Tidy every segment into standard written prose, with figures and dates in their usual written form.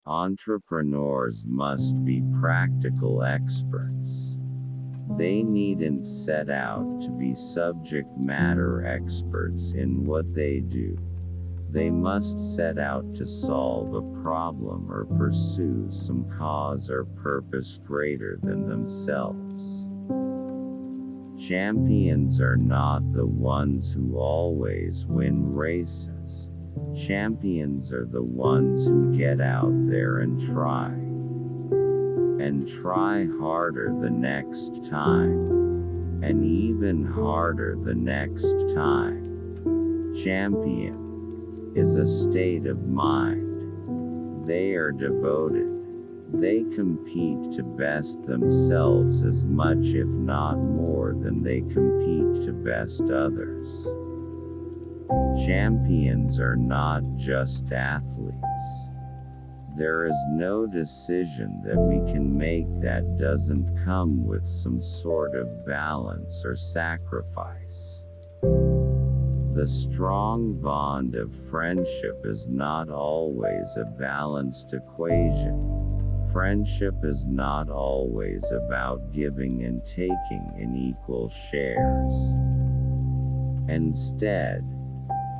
Entrepreneurs must be practical experts. They needn't set out to be subject matter experts in what they do. They must set out to solve a problem or pursue some cause or purpose greater than themselves. Champions are not the ones who always win races. Champions are the ones who get out there and try. And try harder the next time. And even harder the next time. Champion is a state of mind. They are devoted. They compete to best themselves as much if not more than they compete to best others. Champions are not just athletes. There is no decision that we can make that doesn't come with some sort of balance or sacrifice. The strong bond of friendship is not always a balanced equation. Friendship is not always about giving and taking in equal shares. Instead,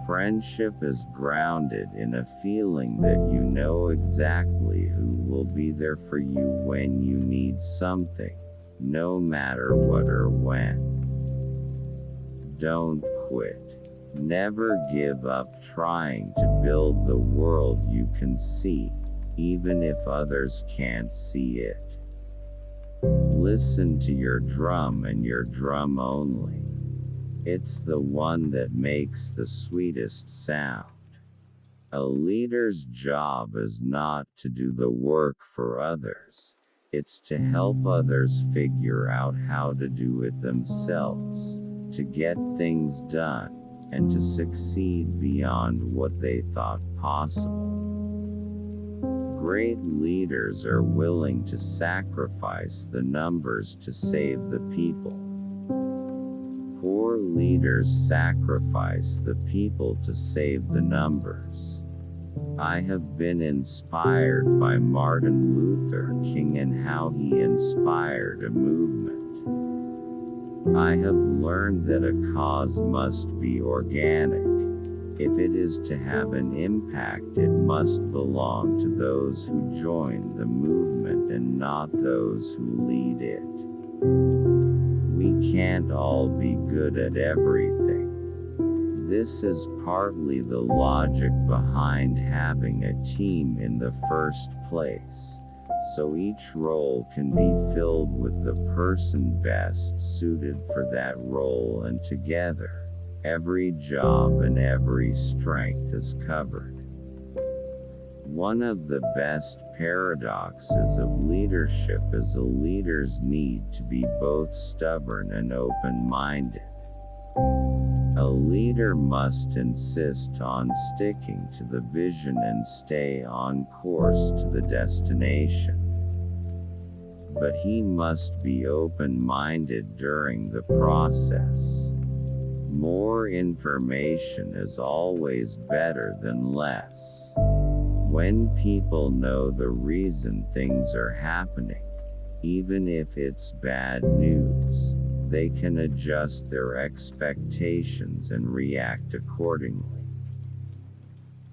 friendship is grounded in a feeling that you know exactly who will be there for you when you need something, no matter what or when. Don't quit. Never give up trying to build the world you can see, even if others can't see it. Listen to your drum and your drum only. It's the one that makes the sweetest sound. A leader's job is not to do the work for others. It's to help others figure out how to do it themselves, to get things done, and to succeed beyond what they thought possible. Great leaders are willing to sacrifice the numbers to save the people. Poor leaders sacrifice the people to save the numbers. I have been inspired by Martin Luther King and how he inspired a movement. I have learned that a cause must be organic. If it is to have an impact, it must belong to those who join the movement and not those who lead it. We can't all be good at everything. This is partly the logic behind having a team in the first place, so each role can be filled with the person best suited for that role, and together, every job and every strength is covered. One of the best paradoxes of leadership is a leader's need to be both stubborn and open-minded. A leader must insist on sticking to the vision and stay on course to the destination. But he must be open-minded during the process. More information is always better than less. When people know the reason things are happening, even if it's bad news, they can adjust their expectations and react accordingly.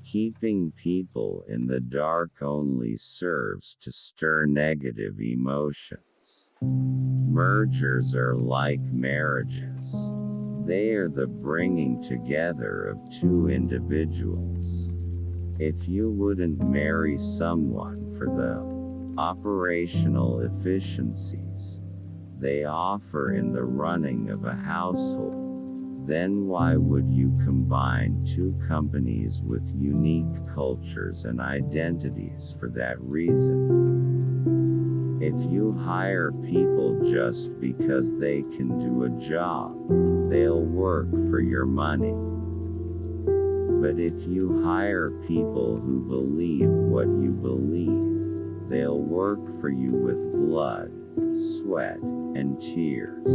Keeping people in the dark only serves to stir negative emotions. Mergers are like marriages. They are the bringing together of two individuals. If you wouldn't marry someone for the operational efficiencies they offer in the running of a household, then why would you combine two companies with unique cultures and identities for that reason? If you hire people just because they can do a job, they'll work for your money. But if you hire people who believe what you believe, they'll work for you with blood, sweat, and tears.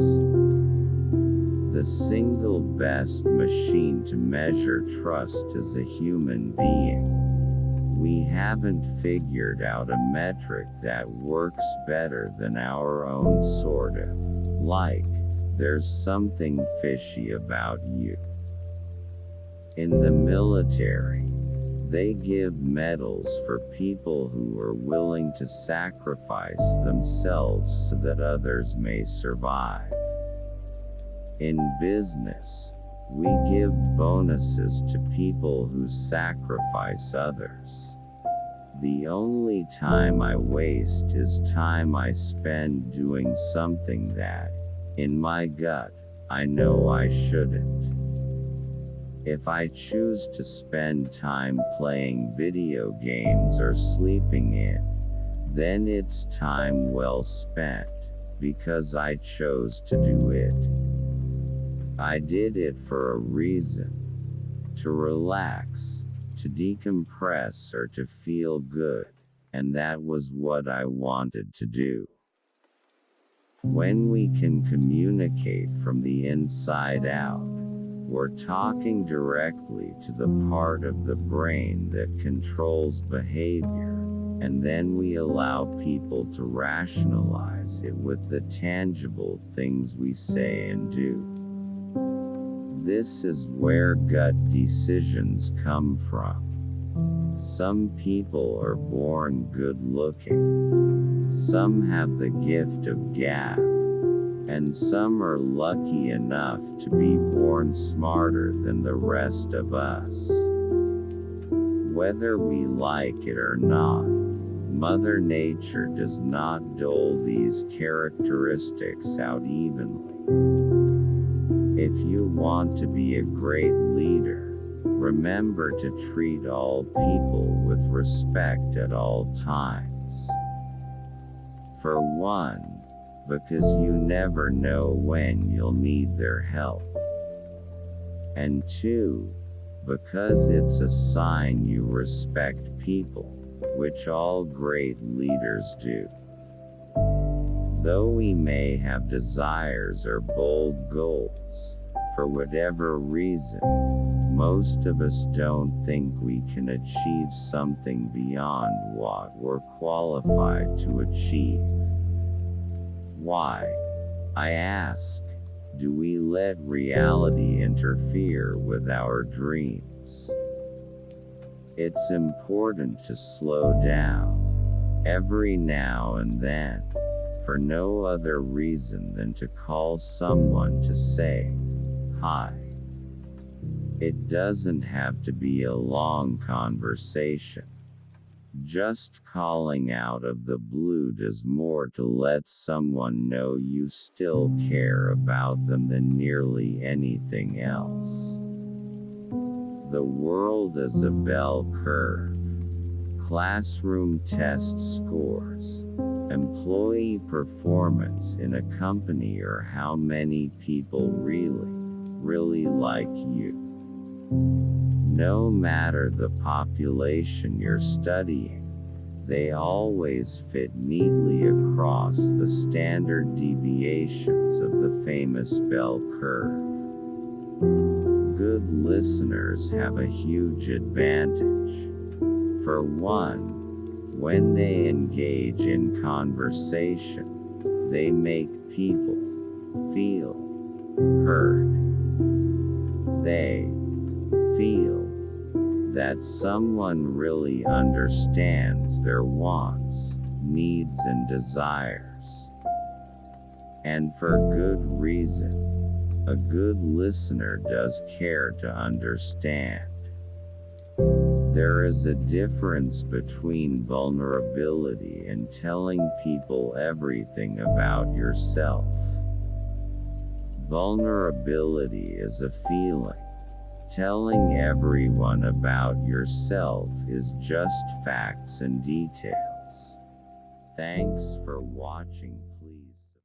The single best machine to measure trust is a human being. We haven't figured out a metric that works better than our own, sort of. Like, there's something fishy about you. In the military, they give medals for people who are willing to sacrifice themselves so that others may survive. In business, we give bonuses to people who sacrifice others. The only time I waste is time I spend doing something that, in my gut, I know I shouldn't. If I choose to spend time playing video games or sleeping in, then it's time well spent, because I chose to do it. I did it for a reason. To relax, to decompress, or to feel good, and that was what I wanted to do. When we can communicate from the inside out, we're talking directly to the part of the brain that controls behavior, and then we allow people to rationalize it with the tangible things we say and do. This is where gut decisions come from. Some people are born good-looking. Some have the gift of gab. And some are lucky enough to be born smarter than the rest of us. Whether we like it or not, Mother Nature does not dole these characteristics out evenly. If you want to be a great leader, remember to treat all people with respect at all times. For one, because you never know when you'll need their help. And two, because it's a sign you respect people, which all great leaders do. Though we may have desires or bold goals, for whatever reason, most of us don't think we can achieve something beyond what we're qualified to achieve. Why, I ask, do we let reality interfere with our dreams? It's important to slow down, every now and then, for no other reason than to call someone to say, hi. It doesn't have to be a long conversation. Just calling out of the blue does more to let someone know you still care about them than nearly anything else. The world is a bell curve. Classroom test scores, employee performance in a company, or how many people really like you. No matter the population you're studying, they always fit neatly across the standard deviations of the famous bell curve. Good listeners have a huge advantage. For one, when they engage in conversation, they make people feel heard. They feel that someone really understands their wants, needs, and desires. And for good reason. A good listener does care to understand. There is a difference between vulnerability and telling people everything about yourself. Vulnerability is a feeling. Telling everyone about yourself is just facts and details. Thanks for watching.